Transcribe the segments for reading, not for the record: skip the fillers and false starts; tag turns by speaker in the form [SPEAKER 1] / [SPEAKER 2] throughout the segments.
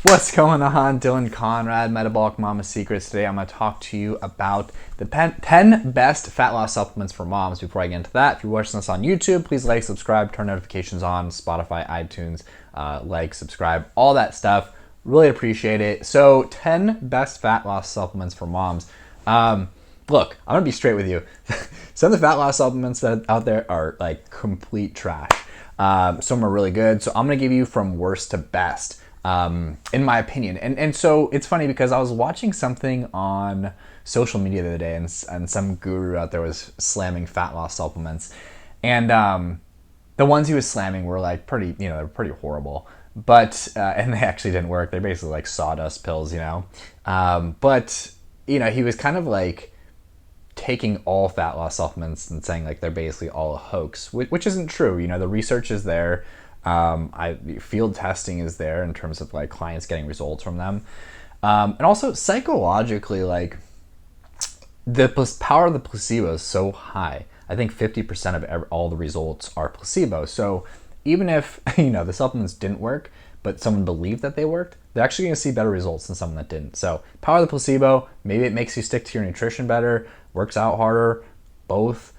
[SPEAKER 1] What's going on? Dylan Conrad, Metabolic Mama Secrets. Today I'm going to talk to you about the 10 best fat loss supplements for moms. Before I get into that, if you're watching this on YouTube, please like, subscribe, turn notifications on, Spotify, iTunes, like, subscribe, all that stuff. Really appreciate it. So 10 best fat loss supplements for moms. Look, I'm going to be straight with you. Some of the fat loss supplements that are out there are like complete trash. Some are really good. So I'm going to give you from worst to best. In my opinion. And so it's funny because I was watching something on social media the other day and some guru out there was slamming fat loss supplements. And the ones he was slamming were like pretty, they're pretty horrible. But, and they actually didn't work. They're basically like sawdust pills, but, he was kind of like taking all fat loss supplements and saying like they're basically all a hoax, which isn't true. The research is there. Field testing is there in terms of like clients getting results from them, and also psychologically, like the power of the placebo is so high. I think 50% of all the results are placebo. So even if the supplements didn't work, but someone believed that they worked, they're actually going to see better results than someone that didn't. So power of the placebo, maybe it makes you stick to your nutrition better, works out harder, both.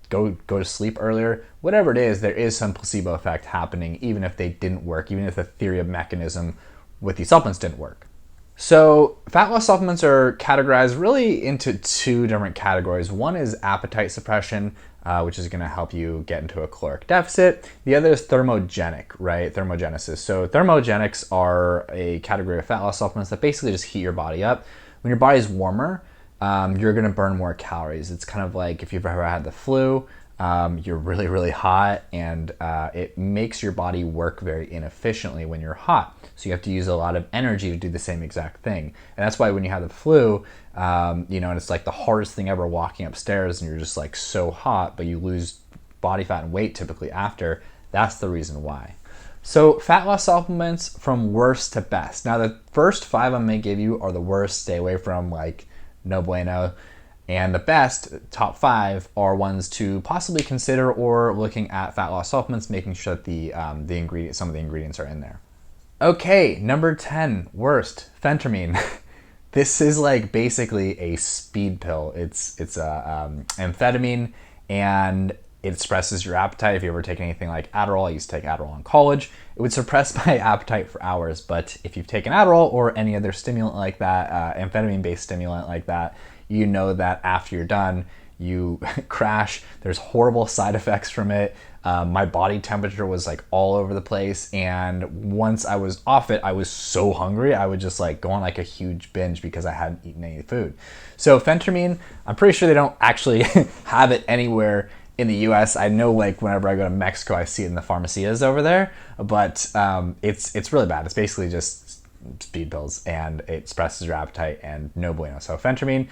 [SPEAKER 1] Go to sleep earlier, whatever it is, there is some placebo effect happening, even if they didn't work, even if the theory of mechanism with these supplements didn't work. So fat loss supplements are categorized really into two different categories. One is appetite suppression, which is going to help you get into a caloric deficit. The other is thermogenic, right? Thermogenesis. So thermogenics are a category of fat loss supplements that basically just heat your body up. When your body's warmer, you're going to burn more calories. It's kind of like if you've ever had the flu, you're really, really hot, and it makes your body work very inefficiently when you're hot. So you have to use a lot of energy to do the same exact thing. And that's why when you have the flu, and it's like the hardest thing ever walking upstairs and you're just like so hot, but you lose body fat and weight typically after, that's the reason why. So fat loss supplements from worst to best. Now the first 5 I'm going to give you are the worst. Stay away from, like, no bueno. And the best, top 5, are ones to possibly consider, or looking at fat loss supplements, making sure that some of the ingredients are in there. Okay, number 10, worst, phentermine. This is like basically a speed pill. It's amphetamine, and it suppresses your appetite. If you ever take anything like Adderall, I used to take Adderall in college, it would suppress my appetite for hours. But if you've taken Adderall or any other stimulant like that, amphetamine-based stimulant like that, you know that after you're done, you crash. There's horrible side effects from it. My body temperature was like all over the place, and once I was off it, I was so hungry I would just like go on like a huge binge because I hadn't eaten any food. So phentermine, I'm pretty sure they don't actually have it anywhere in the US. I know like whenever I go to Mexico, I see it in the pharmacias over there, but it's really bad. It's basically just speed pills, and it suppresses your appetite, and no bueno. So phentermine,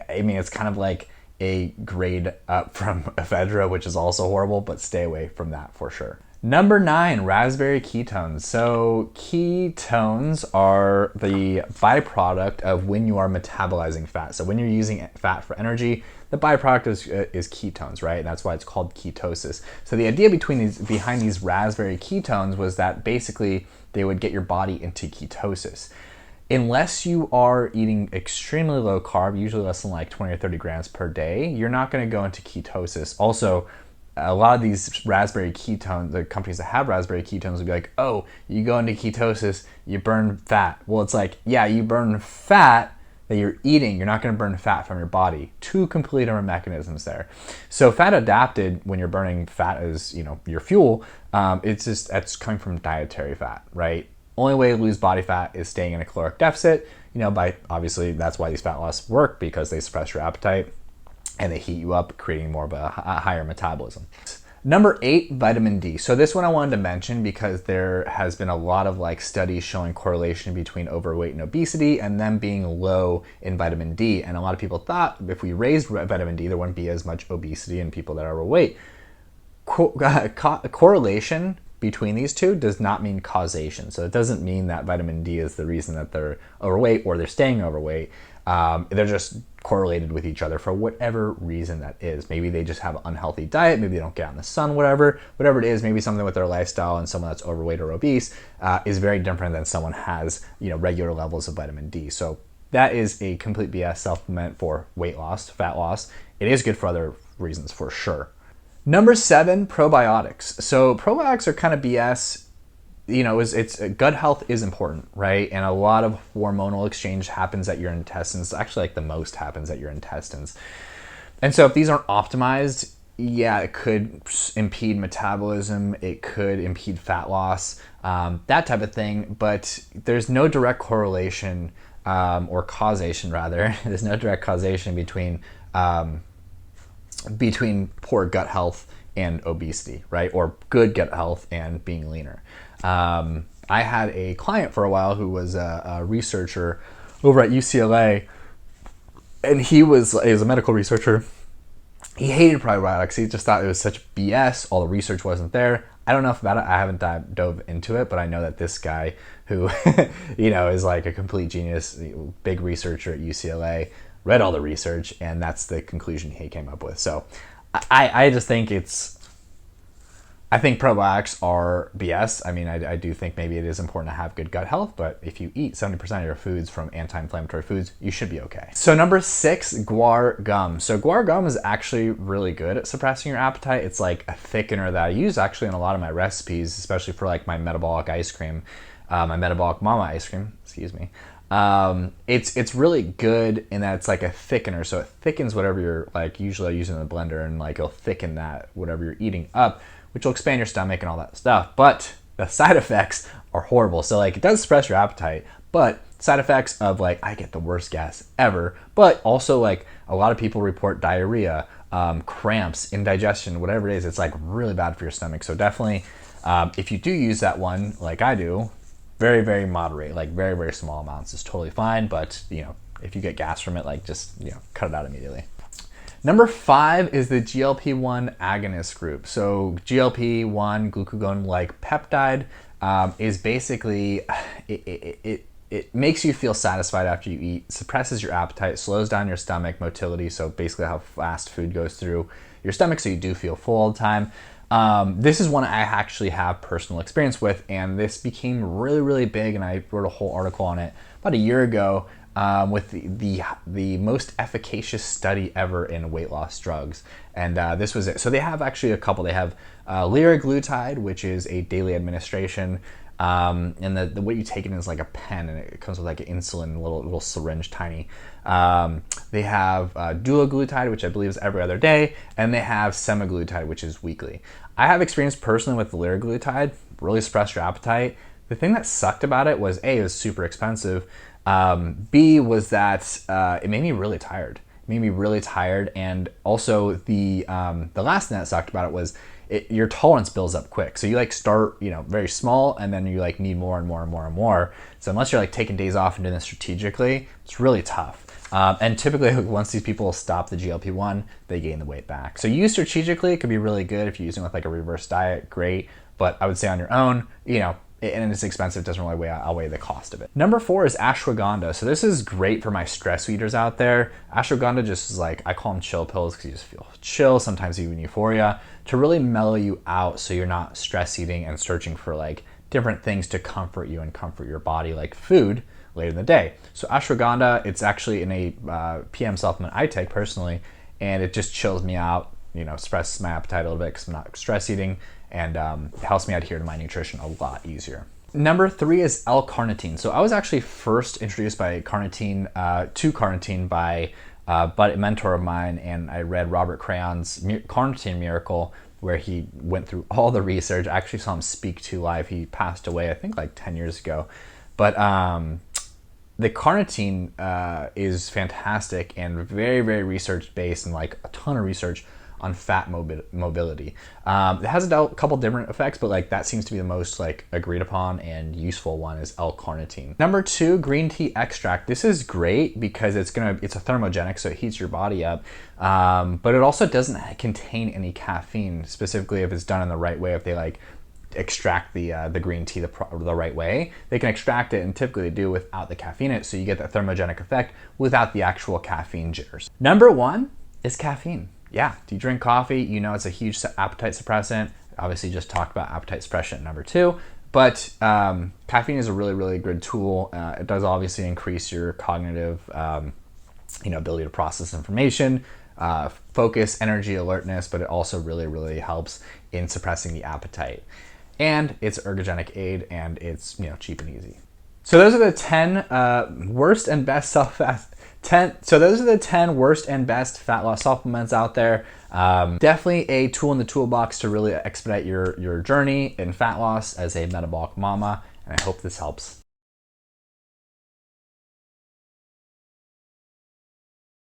[SPEAKER 1] I mean, it's kind of like a grade up from ephedra, which is also horrible, but stay away from that for sure. Number 9, raspberry ketones. So ketones are the byproduct of when you are metabolizing fat. So when you're using fat for energy, the byproduct is ketones, right? And that's why it's called ketosis. So the idea behind these raspberry ketones was that basically they would get your body into ketosis. Unless you are eating extremely low carb, usually less than like 20 or 30 grams per day, you're not going to go into ketosis. Also, a lot of these raspberry ketones, the companies that have raspberry ketones will be like, oh, you go into ketosis, you burn fat. Well, it's like, yeah, you burn fat that you're eating. You're not going to burn fat from your body. Two completely different mechanisms there. So fat adapted, when you're burning fat as your fuel, that's coming from dietary fat, right? Only way to lose body fat is staying in a caloric deficit. Obviously that's why these fat loss work, because they suppress your appetite and they heat you up, creating more of a higher metabolism. Number 8, vitamin D. So this one I wanted to mention because there has been a lot of like studies showing correlation between overweight and obesity, and them being low in vitamin D. And a lot of people thought if we raised vitamin D, there wouldn't be as much obesity in people that are overweight. Correlation between these two does not mean causation. So it doesn't mean that vitamin D is the reason that they're overweight or they're staying overweight. They're just correlated with each other for whatever reason that is. Maybe they just have an unhealthy diet, maybe they don't get out in the sun, whatever it is. Maybe something with their lifestyle, and someone that's overweight or obese is very different than someone has, regular levels of vitamin D. So that is a complete BS supplement for weight loss, fat loss. It is good for other reasons for sure. Number 7, probiotics. So probiotics are kind of BS. It's gut health is important, right? And a lot of hormonal exchange happens at your intestines. Actually, like the most happens at your intestines. And so if these aren't optimized, yeah, it could impede metabolism. It could impede fat loss, that type of thing. But there's no direct correlation or causation, rather. There's no direct causation between poor gut health and obesity, right? Or good gut health and being leaner. I had a client for a while who was a researcher over at UCLA, and he was a medical researcher. He hated probiotics. He just thought it was such BS. All the research wasn't there. I don't know enough about it. I haven't dove into it, but I know that this guy who, is like a complete genius, big researcher at UCLA, read all the research, and that's the conclusion he came up with. So I just think I think probiotics are BS. I mean, I do think maybe it is important to have good gut health, but if you eat 70% of your foods from anti-inflammatory foods, you should be okay. So number 6, guar gum. So guar gum is actually really good at suppressing your appetite. It's like a thickener that I use actually in a lot of my recipes, especially for like my metabolic ice cream, my metabolic mama ice cream, excuse me. It's really good in that it's like a thickener, so it thickens whatever you're like usually using in the blender, and like it'll thicken that whatever you're eating up, which will expand your stomach and all that stuff. But the side effects are horrible. So like it does suppress your appetite, but side effects of like I get the worst gas ever, but also like a lot of people report diarrhea, cramps, indigestion, whatever it is. It's like really bad for your stomach. So definitely, if you do use that one, like I do, very, very moderate, like very, very small amounts is totally fine. But if you get gas from it, like just cut it out immediately. Number 5 is the GLP-1 agonist group. So GLP-1, glucagon-like peptide, is basically, it makes you feel satisfied after you eat, suppresses your appetite, slows down your stomach motility, so basically how fast food goes through your stomach, so you do feel full all the time. This is one I actually have personal experience with, and this became really, really big, and I wrote a whole article on it about a year ago, with the most efficacious study ever in weight loss drugs. And this was it. So they have actually a couple. They have liraglutide, which is a daily administration, and the way you take it is like a pen, and it comes with like an insulin, little syringe, tiny. They have dulaglutide, which I believe is every other day, and they have semaglutide, which is weekly. I have experience personally with the liraglutide, really suppressed your appetite. The thing that sucked about it was A, it was super expensive. B was that it made me really tired. And also the last thing that sucked about it was your tolerance builds up quick. So you like start very small, and then you like need more and more and more and more. So unless you're like taking days off and doing this strategically, it's really tough. And typically once these people stop the GLP-1, they gain the weight back. So use strategically, it could be really good. If you're using with like a reverse diet, great. But I would say on your own, and it's expensive, doesn't really outweigh the cost of it. Number 4 is ashwagandha. So this is great for my stress eaters out there. Ashwagandha just is like, I call them chill pills because you just feel chill, sometimes even euphoria, to really mellow you out so you're not stress eating and searching for like different things to comfort you and comfort your body, like food later in the day. So ashwagandha, it's actually in a PM supplement I take personally, and it just chills me out, suppresses my appetite a little bit because I'm not stress eating, and helps me adhere to my nutrition a lot easier. Number 3 is L-carnitine. So I was actually first introduced to carnitine by a mentor of mine, and I read Robert Crayon's Carnitine Miracle, where he went through all the research. I actually saw him speak to live. He passed away, I think like 10 years ago. But the carnitine is fantastic and very, very research-based, and like a ton of research on fat mobility. It has a couple different effects, but like that seems to be the most like agreed upon and useful one is L-carnitine. Number 2, green tea extract. This is great because it's a thermogenic, so it heats your body up, but it also doesn't contain any caffeine, specifically if it's done in the right way. If they like extract the green tea the right way. They can extract it, and typically they do without the caffeine in it, so you get that thermogenic effect without the actual caffeine jitters. Number 1 is caffeine. Yeah, do you drink coffee? You know it's a huge appetite suppressant. Obviously just talked about appetite suppression number 2, but caffeine is a really, really good tool. It does obviously increase your cognitive ability to process information, focus, energy, alertness, but it also really, really helps in suppressing the appetite. And it's ergogenic aid, and it's cheap and easy. So those are the 10 worst and best those are the 10 worst and best fat loss supplements out there. Definitely a tool in the toolbox to really expedite your journey in fat loss as a metabolic mama, and I hope this helps.